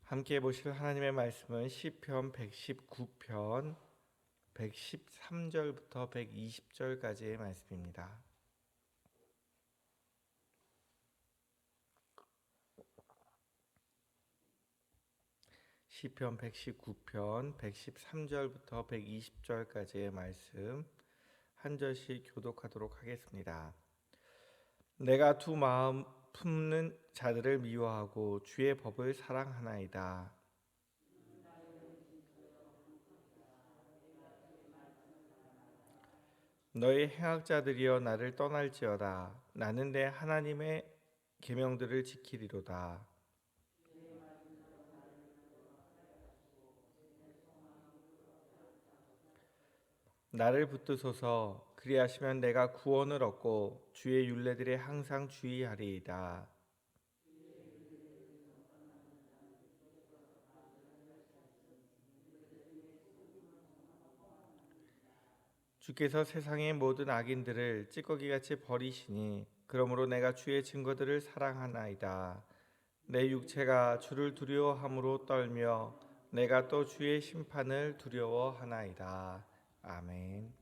함께 보실 하나님의 말씀은 시편 119편 113절부터 120절까지의 말씀입니다. 시편 119편 113절부터 120절까지의 말씀 한 절씩 교독하도록 하겠습니다. 내가 두 마음 품는 자들을 미워하고 주의 법을 사랑하나이다. 너희 행악자들이여 나를 떠날지어다. 나는 내 하나님의 계명들을 지키리로다. 나를 붙드소서. 그리하시면 내가 구원을 얻고 주의 율례들에 항상 주의하리이다. 주께서 세상의 모든 악인들을 찌꺼기같이 버리시니 그러므로 내가 주의 증거들을 사랑하나이다. 내 육체가 주를 두려워함으로 떨며 내가 또 주의 심판을 두려워하나이다. 아멘.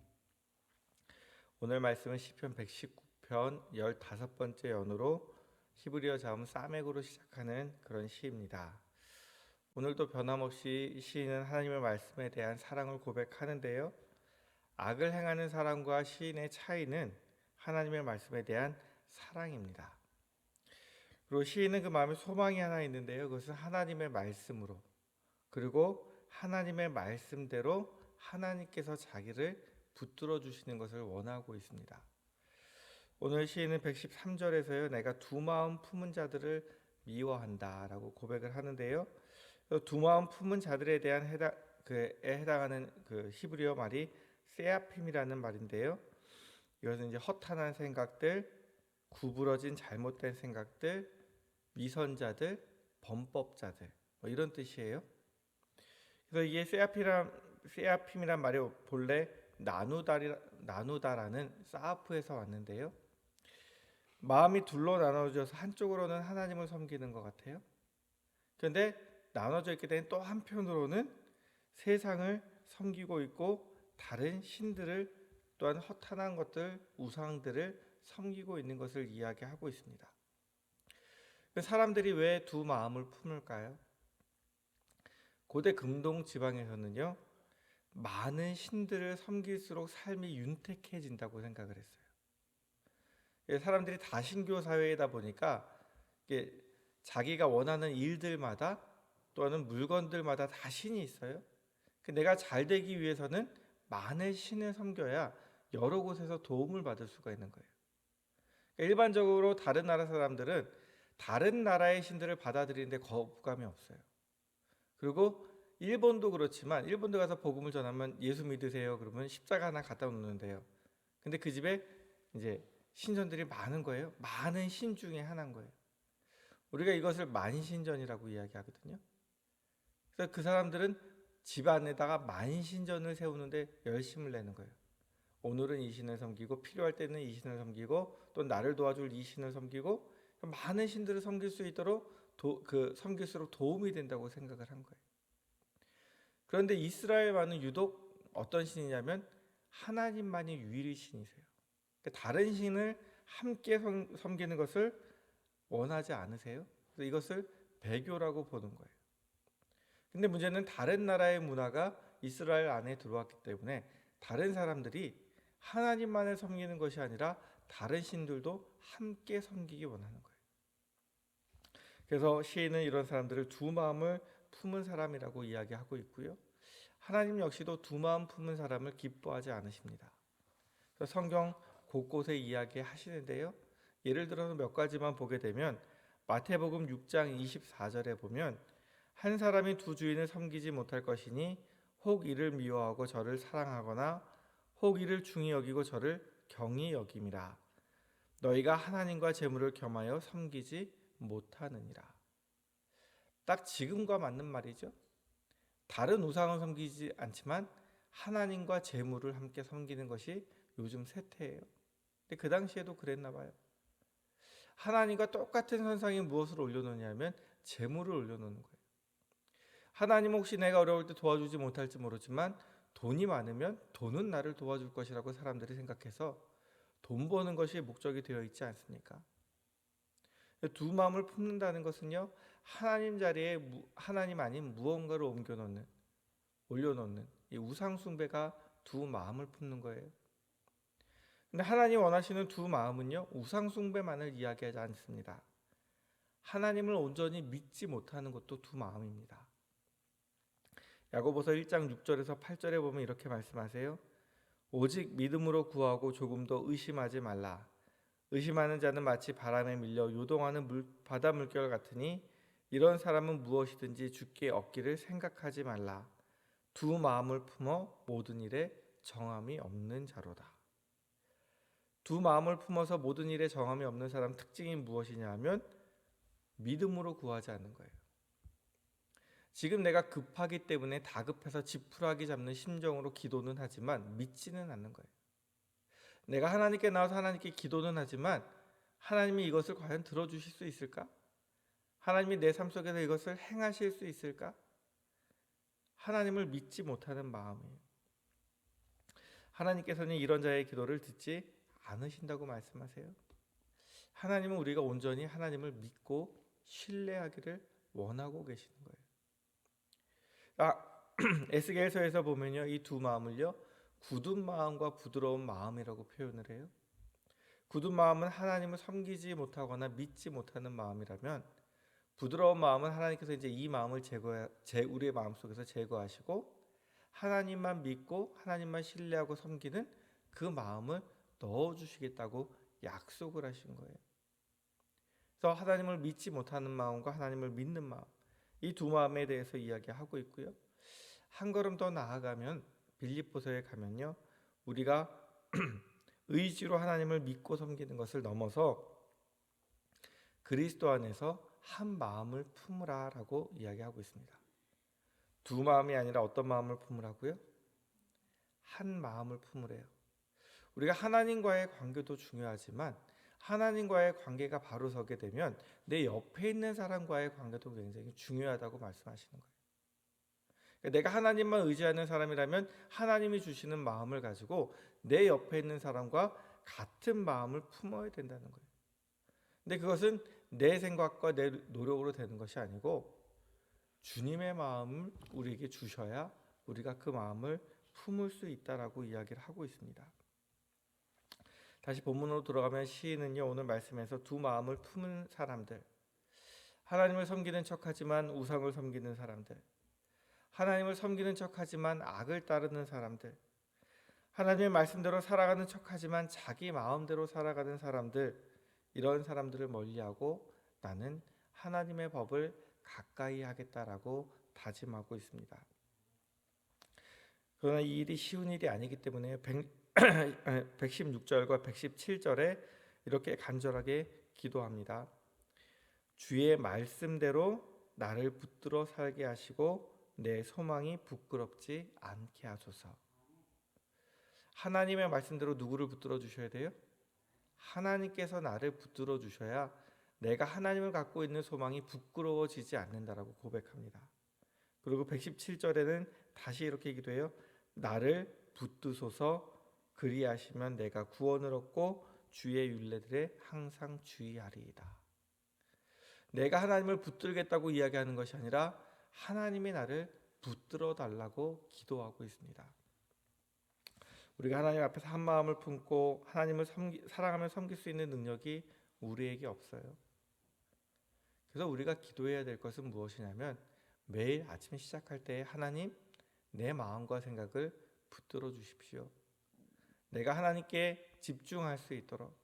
오늘 말씀은 시편 119편 15번째 연으로 히브리어 자음 사맥으로 시작하는 그런 시입니다. 오늘도 변함없이 시인은 하나님의 말씀에 대한 사랑을 고백하는데요. 악을 행하는 사람과 시인의 차이는 하나님의 말씀에 대한 사랑입니다. 그리고 시인은 그 마음에 소망이 하나 있는데요. 그것은 하나님의 말씀으로, 그리고 하나님의 말씀대로 하나님께서 자기를 붙들어 주시는 것을 원하고 있습니다. 오늘 시인은 113절에서요. 내가 두 마음 품은 자들을 미워한다라고 고백을 하는데요. 두 마음 품은 자들에 대한 해당하는 그 히브리어 말이 세아핌이라는 말인데요. 이것은 이제 허탄한 생각들, 구부러진 잘못된 생각들, 위선자들, 범법자들 이런 뜻이에요. 그래서 이게 세아핌이란 말이 본래 나누다라는 사아프에서 왔는데요. 마음이 둘로 나눠져서 한쪽으로는 하나님을 섬기는 것 같아요. 그런데 나눠져 있게 된 또 한편으로는 세상을 섬기고 있고 다른 신들을 또한 허탄한 것들, 우상들을 섬기고 있는 것을 이야기하고 있습니다. 사람들이 왜 두 마음을 품을까요? 고대 금동 지방에서는요, 많은 신들을 섬길수록 삶이 윤택해진다고 생각을 했어요. 사람들이 다신교 사회이다 보니까 자기가 원하는 일들마다 또는 물건들마다 다 신이 있어요. 내가 잘 되기 위해서는 많은 신을 섬겨야 여러 곳에서 도움을 받을 수가 있는 거예요. 일반적으로 다른 나라 사람들은 다른 나라의 신들을 받아들이는데 거부감이 없어요. 그리고 일본도 그렇지만 일본도 가서 복음을 전하면 예수 믿으세요 그러면 십자가 하나 갖다 놓는데요. 근데 그 집에 이제 신전들이 많은 거예요. 많은 신 중에 하나인 거예요. 우리가 이것을 만신전이라고 이야기하거든요. 그래서 그 사람들은 집 안에다가 만신전을 세우는데 열심을 내는 거예요. 오늘은 이 신을 섬기고 필요할 때는 이 신을 섬기고 또 나를 도와줄 이 신을 섬기고 많은 신들을 섬길 수 있도록 섬길수록 도움이 된다고 생각을 한 거예요. 그런데 이스라엘만은 유독 어떤 신이냐면 하나님만이 유일의 신이세요. 다른 신을 함께 섬기는 것을 원하지 않으세요. 그래서 이것을 배교라고 보는 거예요. 근데 문제는 다른 나라의 문화가 이스라엘 안에 들어왔기 때문에 다른 사람들이 하나님만을 섬기는 것이 아니라 다른 신들도 함께 섬기기 원하는 거예요. 그래서 시인은 이런 사람들을 두 마음을 품은 사람이라고 이야기하고 있고요. 하나님 역시도 두 마음 품은 사람을 기뻐하지 않으십니다. 그래서 성경 곳곳에 이야기하시는데요. 예를 들어서 몇 가지만 보게 되면 마태복음 6장 24절에 보면 한 사람이 두 주인을 섬기지 못할 것이니 혹 이를 미워하고 저를 사랑하거나 혹 이를 중히 여기고 저를 경히 여김이라. 너희가 하나님과 재물을 겸하여 섬기지 못하느니라. 딱 지금과 맞는 말이죠. 다른 우상을 섬기지 않지만 하나님과 재물을 함께 섬기는 것이 요즘 세태예요. 근데 그 당시에도 그랬나 봐요. 하나님과 똑같은 선상에 무엇을 올려놓냐면 재물을 올려놓는 거예요. 하나님 혹시 내가 어려울 때 도와주지 못할지 모르지만 돈이 많으면 돈은 나를 도와줄 것이라고 사람들이 생각해서 돈 버는 것이 목적이 되어 있지 않습니까? 두 마음을 품는다는 것은요, 하나님 자리에 하나님 아닌 무언가를 올려놓는 이 우상 숭배가 두 마음을 품는 거예요. 근데 하나님 원하시는 두 마음은요, 우상 숭배만을 이야기하지 않습니다. 하나님을 온전히 믿지 못하는 것도 두 마음입니다. 야고보서 1장 6절에서 8절에 보면 이렇게 말씀하세요. 오직 믿음으로 구하고 조금도 의심하지 말라. 의심하는 자는 마치 바람에 밀려 요동하는 바다 물결 같으니 이런 사람은 무엇이든지 주께 얻기를 생각하지 말라. 두 마음을 품어 모든 일에 정함이 없는 자로다. 두 마음을 품어서 모든 일에 정함이 없는 사람 특징이 무엇이냐 하면 믿음으로 구하지 않는 거예요. 지금 내가 급하기 때문에 다급해서 지푸라기 잡는 심정으로 기도는 하지만 믿지는 않는 거예요. 내가 하나님께 나와서 하나님께 기도는 하지만 하나님이 이것을 과연 들어주실 수 있을까? 하나님이 내 삶 속에서 이것을 행하실 수 있을까? 하나님을 믿지 못하는 마음이에요. 하나님께서는 이런 자의 기도를 듣지 않으신다고 말씀하세요. 하나님은 우리가 온전히 하나님을 믿고 신뢰하기를 원하고 계시는 거예요. 에스겔서에서 보면요, 이 두 마음을요, 굳은 마음과 부드러운 마음이라고 표현을 해요. 굳은 마음은 하나님을 섬기지 못하거나 믿지 못하는 마음이라면, 부드러운 마음은 하나님께서 이제 이 마음을 우리의 마음 속에서 제거하시고 하나님만 믿고 하나님만 신뢰하고 섬기는 그 마음을 넣어주시겠다고 약속을 하신 거예요. 그래서 하나님을 믿지 못하는 마음과 하나님을 믿는 마음, 이 두 마음에 대해서 이야기하고 있고요. 한 걸음 더 나아가면 빌립보서에 가면요, 우리가 의지로 하나님을 믿고 섬기는 것을 넘어서 그리스도 안에서 한 마음을 품으라라고 이야기하고 있습니다. 두 마음이 아니라 어떤 마음을 품으라고요? 한 마음을 품으래요. 우리가 하나님과의 관계도 중요하지만 하나님과의 관계가 바로 서게 되면 내 옆에 있는 사람과의 관계도 굉장히 중요하다고 말씀하시는 거예요. 그러니까 내가 하나님만 의지하는 사람이라면 하나님이 주시는 마음을 가지고 내 옆에 있는 사람과 같은 마음을 품어야 된다는 거예요. 근데 그것은 내 생각과 내 노력으로 되는 것이 아니고 주님의 마음을 우리에게 주셔야 우리가 그 마음을 품을 수 있다라고 이야기를 하고 있습니다. 다시 본문으로 돌아가면 시인은요, 오늘 말씀에서 두 마음을 품은 사람들, 하나님을 섬기는 척하지만 우상을 섬기는 사람들, 하나님을 섬기는 척하지만 악을 따르는 사람들, 하나님의 말씀대로 살아가는 척하지만 자기 마음대로 살아가는 사람들, 이런 사람들을 멀리하고 나는 하나님의 법을 가까이 하겠다라고 다짐하고 있습니다. 그러나 이 일이 쉬운 일이 아니기 때문에 116절과 117절에 이렇게 간절하게 기도합니다. 주의 말씀대로 나를 붙들어 살게 하시고 내 소망이 부끄럽지 않게 하소서. 하나님의 말씀대로 누구를 붙들어 주셔야 돼요? 하나님께서 나를 붙들어 주셔야 내가 하나님을 갖고 있는 소망이 부끄러워지지 않는다라고 고백합니다. 그리고 117절에는 다시 이렇게 기도해요. 나를 붙드소서. 그리하시면 내가 구원을 얻고 주의 율례들에 항상 주의하리이다. 내가 하나님을 붙들겠다고 이야기하는 것이 아니라 하나님이 나를 붙들어 달라고 기도하고 있습니다. 우리가 하나님 앞에서 한 마음을 품고 하나님을 사랑하며 섬길 수 있는 능력이 우리에게 없어요. 그래서 우리가 기도해야 될 것은 무엇이냐면 매일 아침 시작할 때 하나님, 내 마음과 생각을 붙들어 주십시오. 내가 하나님께 집중할 수 있도록,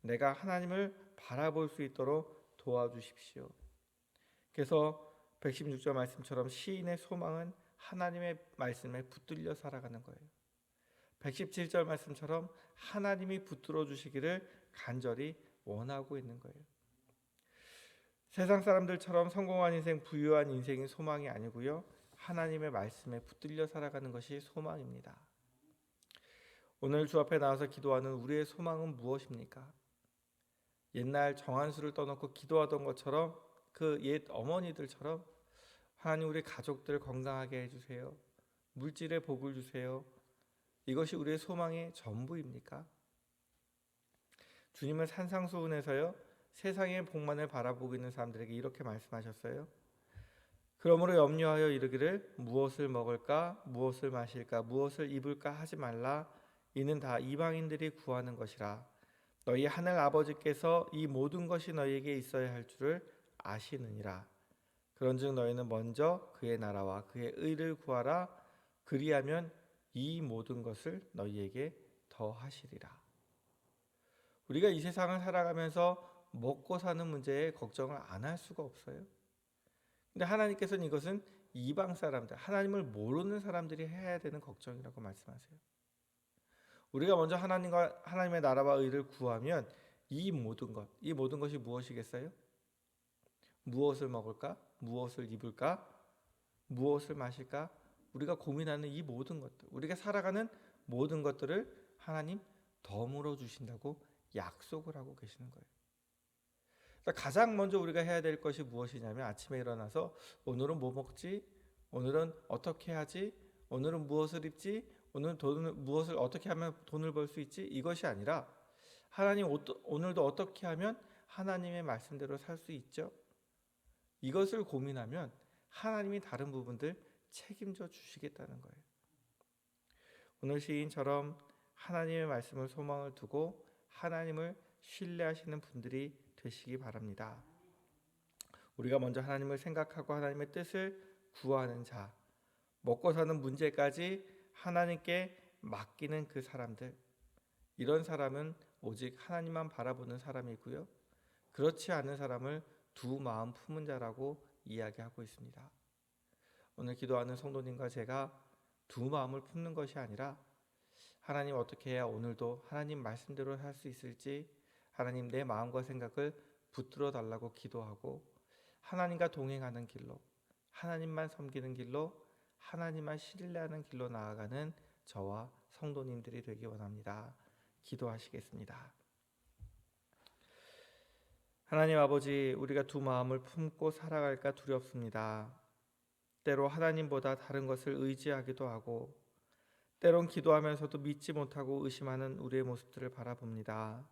내가 하나님을 바라볼 수 있도록 도와주십시오. 그래서 116절 말씀처럼 시인의 소망은 하나님의 말씀에 붙들려 살아가는 거예요. 117절 말씀처럼 하나님이 붙들어 주시기를 간절히 원하고 있는 거예요. 세상 사람들처럼 성공한 인생, 부유한 인생이 소망이 아니고요, 하나님의 말씀에 붙들려 살아가는 것이 소망입니다. 오늘 주 앞에 나와서 기도하는 우리의 소망은 무엇입니까? 옛날 정한수를 떠놓고 기도하던 것처럼 그 옛 어머니들처럼 하나님 우리 가족들 건강하게 해주세요. 물질의 복을 주세요. 이것이 우리의 소망의 전부입니까? 주님은 산상수훈에서요, 세상의 복만을 바라보고 있는 사람들에게 이렇게 말씀하셨어요. 그러므로 염려하여 이르기를 무엇을 먹을까, 무엇을 마실까, 무엇을 입을까 하지 말라. 이는 다 이방인들이 구하는 것이라. 너희 하늘 아버지께서 이 모든 것이 너희에게 있어야 할 줄을 아시느니라. 그런즉 너희는 먼저 그의 나라와 그의 의를 구하라. 그리하면 이 모든 것을 너희에게 더하시리라. 우리가 이 세상을 살아가면서 먹고 사는 문제에 걱정을 안 할 수가 없어요. 근데 하나님께서는 이것은 이방 사람들, 하나님을 모르는 사람들이 해야 되는 걱정이라고 말씀하세요. 우리가 먼저 하나님의 나라와 의를 구하면 이 모든 것이 무엇이겠어요? 무엇을 먹을까? 무엇을 입을까? 무엇을 마실까? 우리가 고민하는 이 모든 것들, 우리가 살아가는 모든 것들을 하나님 덤으로 주신다고 약속을 하고 계시는 거예요. 그러니까 가장 먼저 우리가 해야 될 것이 무엇이냐면 아침에 일어나서 오늘은 뭐 먹지? 오늘은 어떻게 하지? 오늘은 무엇을 입지? 오늘은 무엇을 어떻게 하면 돈을 벌 수 있지? 이것이 아니라 하나님 오늘도 어떻게 하면 하나님의 말씀대로 살 수 있죠? 이것을 고민하면 하나님이 다른 부분들 책임져 주시겠다는 거예요. 오늘 시인처럼 하나님의 말씀을 소망을 두고 하나님을 신뢰하시는 분들이 되시기 바랍니다. 우리가 먼저 하나님을 생각하고 하나님의 뜻을 구하는 자, 먹고 사는 문제까지 하나님께 맡기는 그 사람들, 이런 사람은 오직 하나님만 바라보는 사람이고요. 그렇지 않은 사람을 두 마음 품은 자라고 이야기하고 있습니다. 오늘 기도하는 성도님과 제가 두 마음을 품는 것이 아니라 하나님 어떻게 해야 오늘도 하나님 말씀대로 살 수 있을지 하나님 내 마음과 생각을 붙들어 달라고 기도하고 하나님과 동행하는 길로, 하나님만 섬기는 길로, 하나님만 신뢰하는 길로 나아가는 저와 성도님들이 되기 원합니다. 기도하시겠습니다. 하나님 아버지, 우리가 두 마음을 품고 살아갈까 두렵습니다. 때로 하나님보다 다른 것을 의지하기도 하고 때론 기도하면서도 믿지 못하고 의심하는 우리의 모습들을 바라봅니다.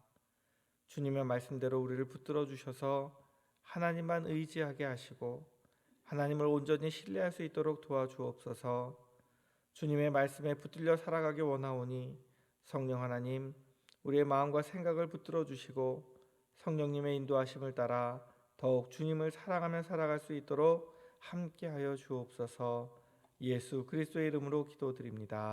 주님의 말씀대로 우리를 붙들어 주셔서 하나님만 의지하게 하시고 하나님을 온전히 신뢰할 수 있도록 도와주옵소서. 주님의 말씀에 붙들려 살아가기 원하오니 성령 하나님, 우리의 마음과 생각을 붙들어 주시고 성령님의 인도하심을 따라 더욱 주님을 사랑하며 살아갈 수 있도록 함께하여 주옵소서. 예수 그리스도의 이름으로 기도드립니다.